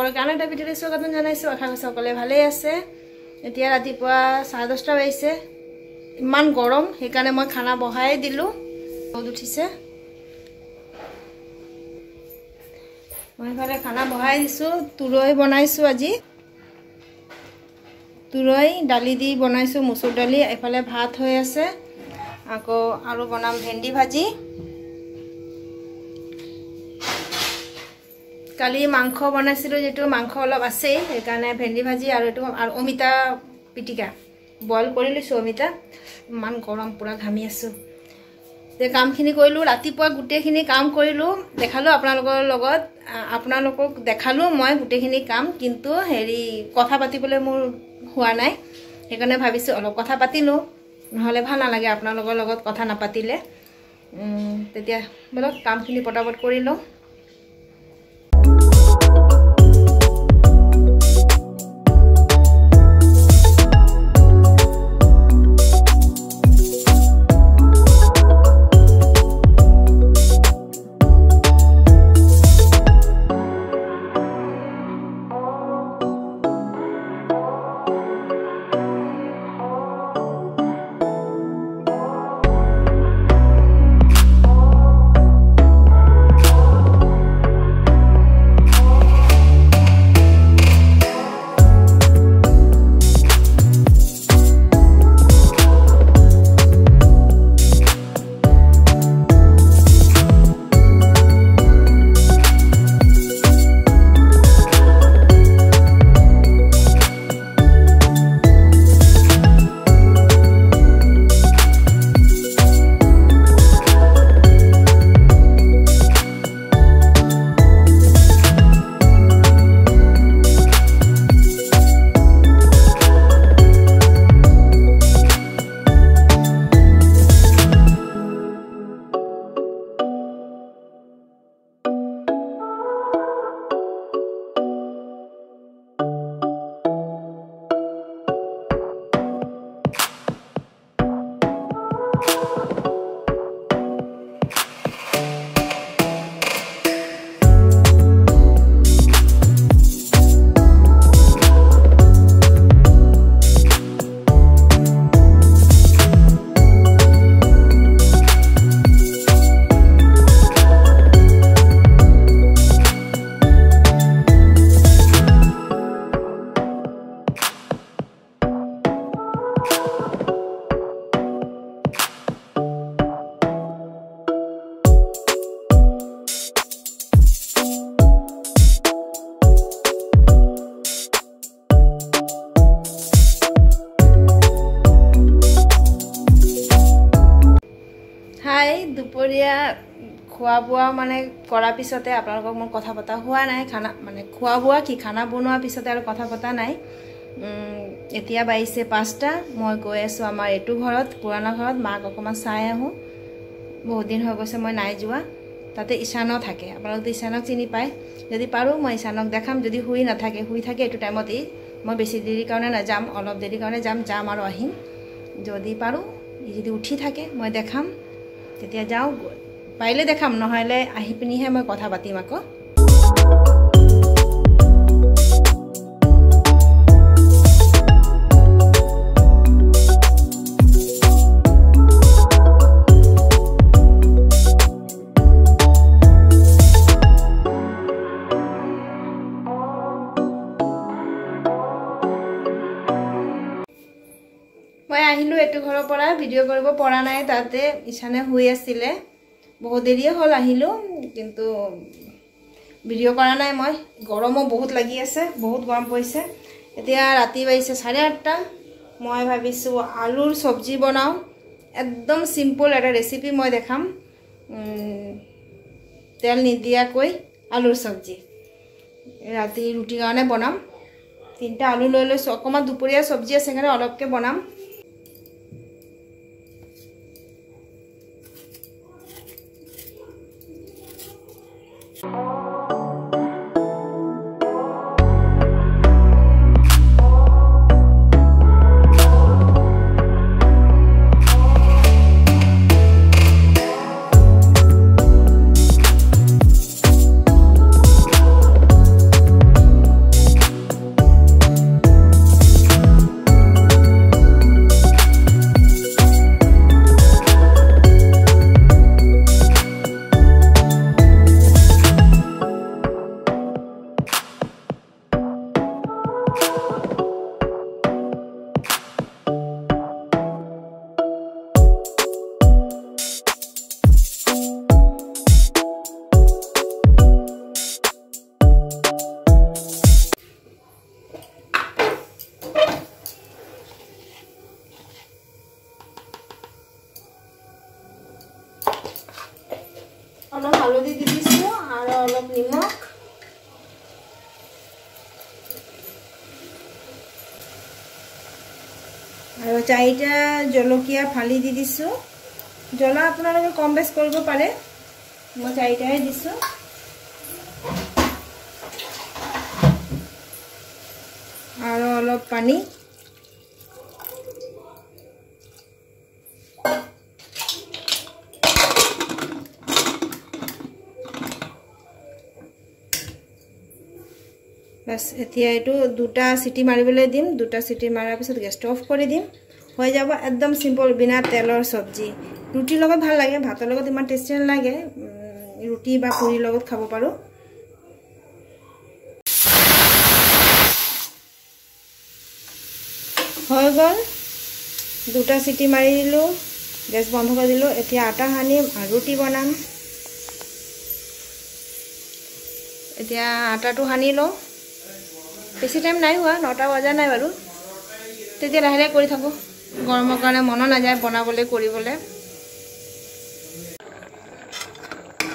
আপোনালোকৰ কাৰণে এটা ভিডিঅ'লৈ স্বাগতম জনাইছোঁ। আশা কৰিছোঁ সকলোৱে ভালেই আছে। এতিয়া ৰাতিপুৱা 10:30 বাজিছে, ইমান গৰম, সেইকাৰণে মই খানা বহাই দিলোঁ। ৰ'দ উঠিছে, মই এইফালে খানা বহাই দিছোঁ। তুৰৈ বনাইছোঁ আজি, তুৰৈ দালি দি বনাইছোঁ, মচুৰ দালি। এইফালে ভাত হৈ আছে, আকৌ আৰু বনাম ভেন্দি ভাজি। কালি মাংস বনাইছিলোঁ, যিটো মাংস অলপ আছেই, সেইকাৰণে ভেন্দি ভাজি আৰু এইটো আৰু অমিতা পিটিকা বইল কৰি লৈছোঁ। অমিতা, ইমান গৰম, পূৰা ঘামি আছোঁ। তে কামখিনি কৰিলোঁ, ৰাতিপুৱা গোটেইখিনি কাম কৰিলোঁ, দেখালোঁ আপোনালোকৰ লগত। আপোনালোকক দেখালোঁ মই গোটেইখিনি কাম, কিন্তু কথা পাতিবলৈ মোৰ হোৱা নাই। সেইকাৰণে ভাবিছোঁ অলপ কথা পাতিলোঁ, নহ'লে ভাল নালাগে আপোনালোকৰ লগত কথা নাপাতিলে। তেতিয়া বলক কামখিনি পটাপট কৰি লওঁ। দুপৰীয়া খোৱা বোৱা মানে কৰাৰ পিছতে আপোনালোকক মই কথা পতা হোৱা নাই। খানা মানে খোৱা বোৱা কি খানা বনোৱাৰ পিছতে আৰু কথা পতা নাই। এতিয়া বাজিছে 5টা। মই গৈ আছোঁ আমাৰ এইটো ঘৰত, পুৰণা ঘৰত। মাক অকণমান চাই আহোঁ, বহুত দিন হৈ গৈছে মই নাই যোৱা। তাতে ঈশানো থাকে, আপোনালোকে ঈশানক চিনি পায়। যদি পাৰোঁ মই ঈশানক দেখাম। যদি শুই থাকে এইটো টাইমতেই, মই বেছি দেৰিৰ কাৰণে নাযাম, অলপ দেৰিৰ কাৰণে যাম আৰু আহিম। যদি পাৰোঁ, যদি উঠি থাকে মই দেখাম, তেতিয়া যাওঁ। পাৰিলে দেখাম, নহ'লে আহি পিনিহে মই কথা পাতিম আকৌ। মই আহিলোঁ এইটো ঘৰৰ পৰা, ভিডিঅ' কৰিব পৰা নাই। তাতে ঈশানে শুই আছিলে, বহুত দেৰিয়ে হ'ল আহিলোঁ, কিন্তু ভিডিঅ' কৰা নাই মই। গৰমো বহুত লাগি আছে, বহুত গৰম পৰিছে। এতিয়া ৰাতি বাজিছে 8:30। মই ভাবিছোঁ আলুৰ চব্জি বনাওঁ, একদম চিম্পল এটা ৰেচিপি মই দেখাম। তেল নিদিয়াকৈ আলুৰ চব্জি ৰাতি ৰুটিৰ কাৰণে বনাম। 3টা আলু লৈ লৈছোঁ, অকণমান দুপৰীয়া চব্জি আছে কাৰণে অলপকৈ বনাম। আৰু অলপ নিমখ আৰু 4টা জলকীয়া ফালি দি দিছোঁ জ্বলা আপোনালোকে কম বেছ কৰিব পাৰে মই 4টাই দিছোঁ আৰু অলপ পানী बस এতিয়া এটো দুটা সিটি মাৰিবলৈ দিম দুটা সিটি মাৰাৰ পিছত গেছটো অফ কৰি দিম হৈ যাব একদম সিম্পল বিনা তেলৰ সবজি ৰুটি লগত ভাল লাগে ভাতৰ লগত ইমান টেষ্টি নালাগে ৰুটি বা পুৰি লগত খাব পাৰো হৈ গল দুটা সিটি মাৰি দিলো গেছ বন্ধ কৰি দিলো এতিয়া আটা হানিম আৰু ৰুটি বনাম এতিয়া আটাটো হানি লও বেছি টাইম নাই হোৱা 9টা বজা নাই বাৰু তেতিয়া লাহে লাহে কৰি থাকো গৰমৰ কাৰণে মন নাযায় বনাবলৈ কৰিবলৈ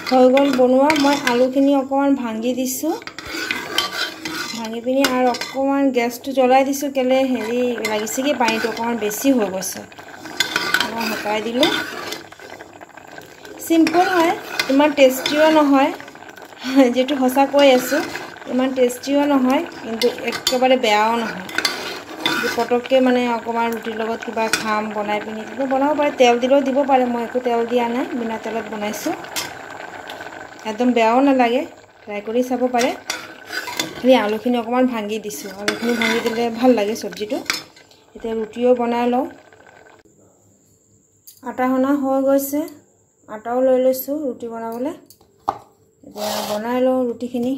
হৈ গল বনোৱা মই আলুখিনি অকমান ভাঙি দিছো ভাঙি পিনি আৰু অকমান গেছটো জ্বলাই দিছো কেলে হেৰি লাগিছে কি পানীটো অকমান বেছি হৈ গৈছে মই হটাই দিলো সিম্পল হয় ইমান টেষ্টিও নহয় যেটো হসা কৈ আছো ইমান টেষ্টিও নহয় কিন্তু একেবাৰে বেয়াও নহয় যে পটককে মানে অকমান ৰুটিৰ লগত কিবা খাম বনাই পিনি তো বনাব পাৰে তেল দিলেও দিব পাৰে মই একো তেল দিয়া নাই বিনা তেলত বনাইছো একদম বেয়াও নালাগে ট্ৰাই কৰি চাব পাৰে আমি আলুখিনি অকমান ভাঙি দিছো আলুখিনি ভাঙি দিলে ভাল লাগে সবজিটো এতিয়া ৰুটিও বনাই লও আটা হনা হৈ গৈছে আটাও লৈ লৈছো ৰুটি বনাবলৈ এতিয়া বনাই লও ৰুটিখিনি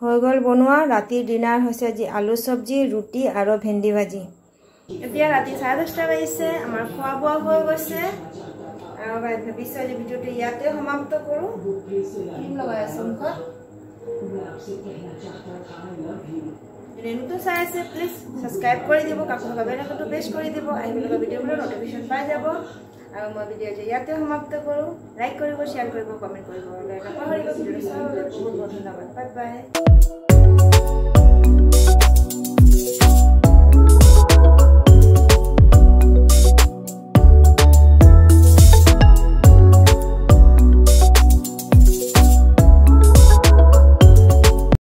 হৈ গল বনোৱা ৰাতি ডিনাৰ হৈছে আজি আলু সবজি ৰুটি আৰু ভেন্দি ভাজি এতিয়া ৰাতি 10:30 বাজিছে আমাৰ খোৱা বোৱা হৈ গৈছে আৰু ভাবিছো আজি ভিডিওটো ইয়াতে সমাপ্ত কৰো ক্ৰীম লগাই আছো মুখত ৰেনুটো চাই আছে প্লিজ সাবস্ক্ৰাইব কৰি দিব কাকো বেল আইকনটো প্ৰেছ কৰি দিব আহিবলগা ভিডিওবোৰৰ নটিফিকেশন পাই যাব আৰু মই ভিডিওটো ইয়াতে সমাপ্ত কৰো লাইক কৰিব শেয়াৰ কৰিব কমেন্ট কৰিব আৰু নাপাহৰিব ভিডিওটো চাবলৈ বহুত বহুত ধন্যবাদ বাই বাই